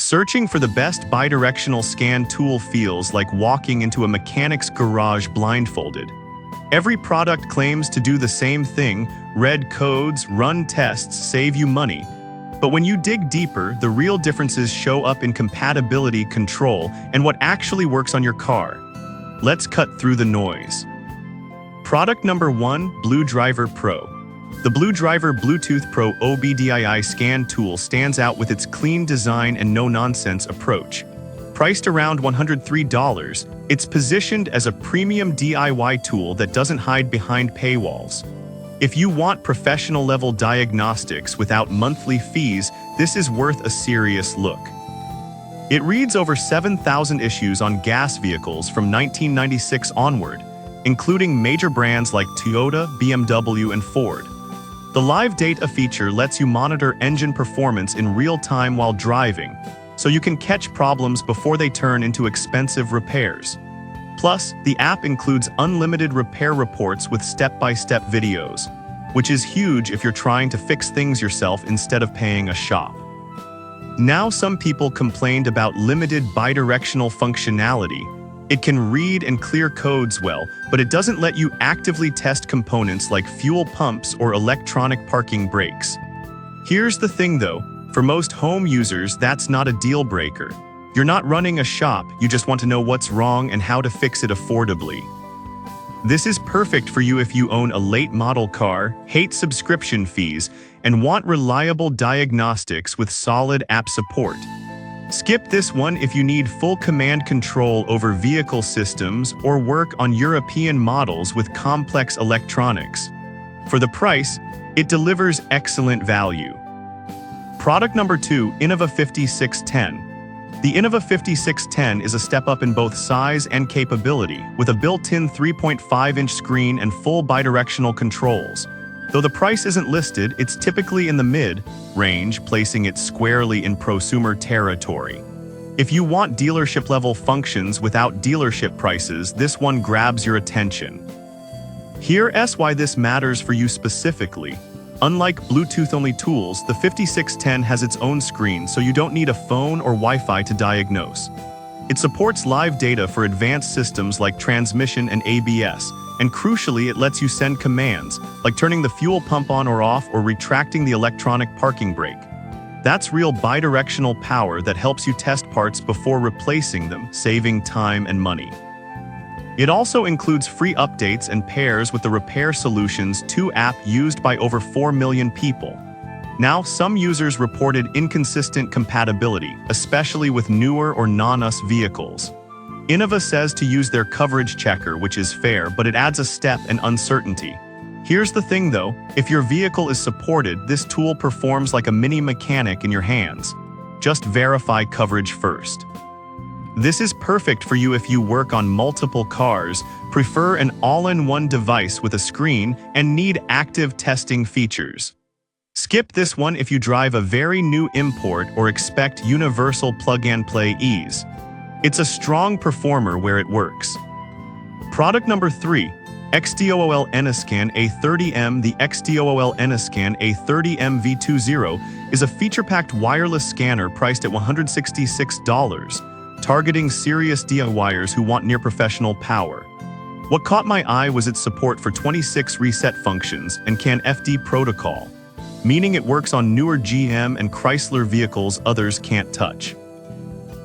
Searching for the best bidirectional scan tool feels like walking into a mechanic's garage blindfolded. Every product claims to do the same thing: read codes, run tests, save you money. But when you dig deeper, the real differences show up in compatibility, control, and what actually works on your car. Let's cut through the noise. Product number 1, Blue Driver Pro. The Blue Driver Bluetooth Pro OBDII scan tool stands out with its clean design and no-nonsense approach. Priced around $103, it's positioned as a premium DIY tool that doesn't hide behind paywalls. If you want professional-level diagnostics without monthly fees, this is worth a serious look. It reads over 7,000 issues on gas vehicles from 1996 onward, including major brands like Toyota, BMW, and Ford. The Live Data feature lets you monitor engine performance in real time while driving, so you can catch problems before they turn into expensive repairs. Plus, the app includes unlimited repair reports with step-by-step videos, which is huge if you're trying to fix things yourself instead of paying a shop. Now, some people complained about limited bidirectional functionality. It can read and clear codes well, but it doesn't let you actively test components like fuel pumps or electronic parking brakes. Here's the thing though, for most home users, that's not a deal breaker. You're not running a shop, you just want to know what's wrong and how to fix it affordably. This is perfect for you if you own a late model car, hate subscription fees, and want reliable diagnostics with solid app support. Skip this one if you need full command control over vehicle systems or work on European models with complex electronics. For the price, it delivers excellent value. Product number 2, Innova 5610. The Innova 5610 is a step up in both size and capability, with a built-in 3.5-inch screen and full bidirectional controls. Though the price isn't listed, it's typically in the mid-range, placing it squarely in prosumer territory. If you want dealership-level functions without dealership prices, this one grabs your attention. Here's why this matters for you specifically. Unlike Bluetooth-only tools, the 5610 has its own screen, so you don't need a phone or Wi-Fi to diagnose. It supports live data for advanced systems like transmission and ABS, and crucially, it lets you send commands, like turning the fuel pump on or off or retracting the electronic parking brake. That's real bidirectional power that helps you test parts before replacing them, saving time and money. It also includes free updates and pairs with the Repair Solutions 2 app used by over 4 million people. Now, some users reported inconsistent compatibility, especially with newer or non-US vehicles. Innova says to use their coverage checker, which is fair, but it adds a step and uncertainty. Here's the thing though, if your vehicle is supported, this tool performs like a mini mechanic in your hands. Just verify coverage first. This is perfect for you if you work on multiple cars, prefer an all-in-one device with a screen, and need active testing features. Skip this one if you drive a very new import or expect universal plug-and-play ease. It's a strong performer where it works. Product number 3, XDOOL Enascan A30M. The XDOOL Enascan A30M V20 is a feature-packed wireless scanner priced at $166. Targeting serious DIYers who want near-professional power. What caught my eye was its support for 26 reset functions and CAN FD protocol, meaning it works on newer GM and Chrysler vehicles others can't touch.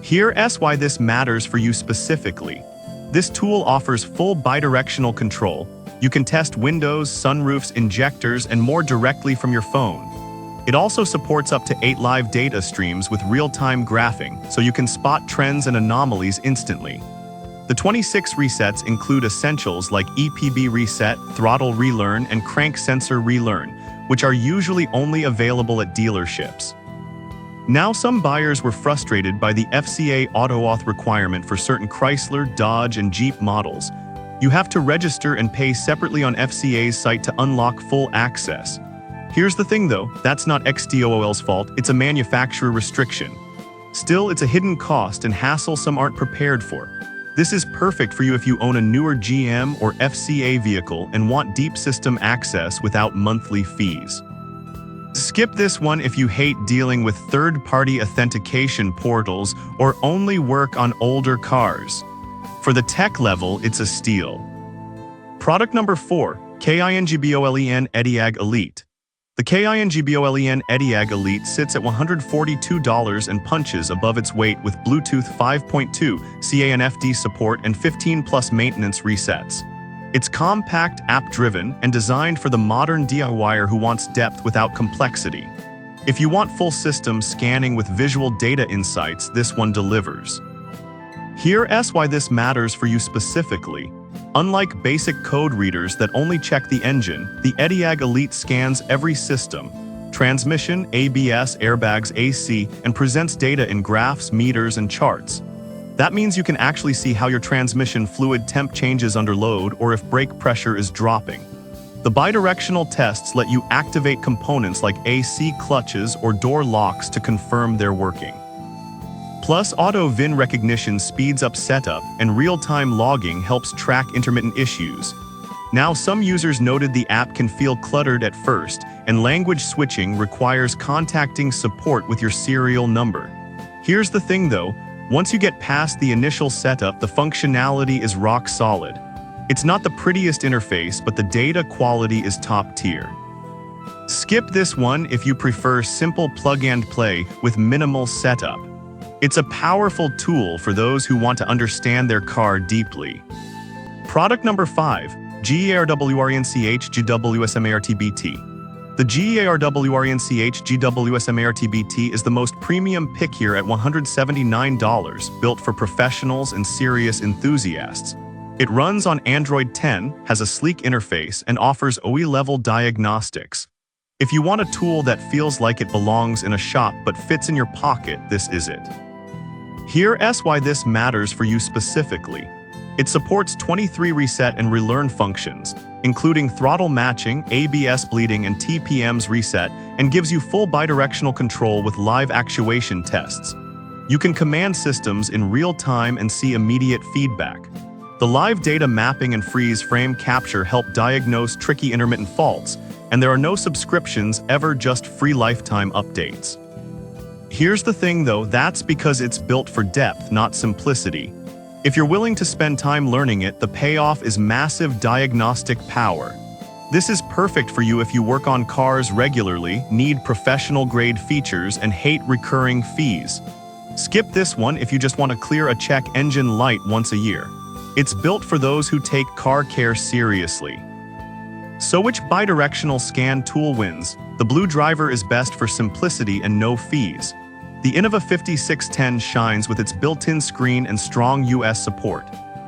Here's why this matters for you specifically. This tool offers full bidirectional control. You can test windows, sunroofs, injectors, and more directly from your phone. It also supports up to 8 live data streams with real-time graphing, so you can spot trends and anomalies instantly. The 26 resets include essentials like EPB reset, throttle relearn, and crank sensor relearn, which are usually only available at dealerships. Now, some buyers were frustrated by the FCA auto-auth requirement for certain Chrysler, Dodge, and Jeep models. You have to register and pay separately on FCA's site to unlock full access. Here's the thing though, that's not XDOOL's fault, it's a manufacturer restriction. Still, it's a hidden cost and hassle some aren't prepared for. This is perfect for you if you own a newer GM or FCA vehicle and want deep system access without monthly fees. Skip this one if you hate dealing with third-party authentication portals or only work on older cars. For the tech level, it's a steal. Product number 4, KINGBOLEN EDIAG Elite. The KINGBOLEN EDIAG Elite sits at $142 and punches above its weight with Bluetooth 5.2 CANFD support and 15+ maintenance resets. It's compact, app-driven, and designed for the modern DIYer who wants depth without complexity. If you want full system scanning with visual data insights, this one delivers. Here's why this matters for you specifically. Unlike basic code readers that only check the engine, the EDIAG Elite scans every system, transmission, ABS, airbags, AC, and presents data in graphs, meters, and charts. That means you can actually see how your transmission fluid temp changes under load or if brake pressure is dropping. The bidirectional tests let you activate components like AC clutches or door locks to confirm they're working. Plus, auto VIN recognition speeds up setup, and real-time logging helps track intermittent issues. Now, some users noted the app can feel cluttered at first, and language switching requires contacting support with your serial number. Here's the thing though, once you get past the initial setup, the functionality is rock solid. It's not the prettiest interface, but the data quality is top tier. Skip this one if you prefer simple plug-and-play with minimal setup. It's a powerful tool for those who want to understand their car deeply. Product number 5, GEARWRENCH GWSMARTBT. The GEARWRENCH GWSMARTBT is the most premium pick here at $179, built for professionals and serious enthusiasts. It runs on Android 10, has a sleek interface, and offers OE-level diagnostics. If you want a tool that feels like it belongs in a shop but fits in your pocket, this is it. Here's why this matters for you specifically. It supports 23 reset and relearn functions, including throttle matching, ABS bleeding, and TPMs reset, and gives you full bidirectional control with live actuation tests. You can command systems in real time and see immediate feedback. The live data mapping and freeze frame capture help diagnose tricky intermittent faults, and there are no subscriptions, ever just free lifetime updates. Here's the thing though, that's because it's built for depth, not simplicity. If you're willing to spend time learning it, the payoff is massive diagnostic power. This is perfect for you if you work on cars regularly, need professional-grade features, and hate recurring fees. Skip this one if you just want to clear a check engine light once a year. It's built for those who take car care seriously. So which bidirectional scan tool wins? The Blue Driver is best for simplicity and no fees. The Innova 5610 shines with its built-in screen and strong US support.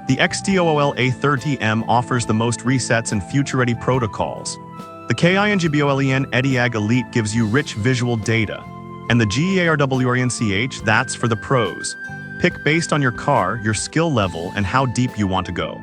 The XDOOL A30M offers the most resets and future-ready protocols. The KINGBOLEN EDIAG Elite gives you rich visual data. And the GEARWRENCH, that's for the pros. Pick based on your car, your skill level, and how deep you want to go.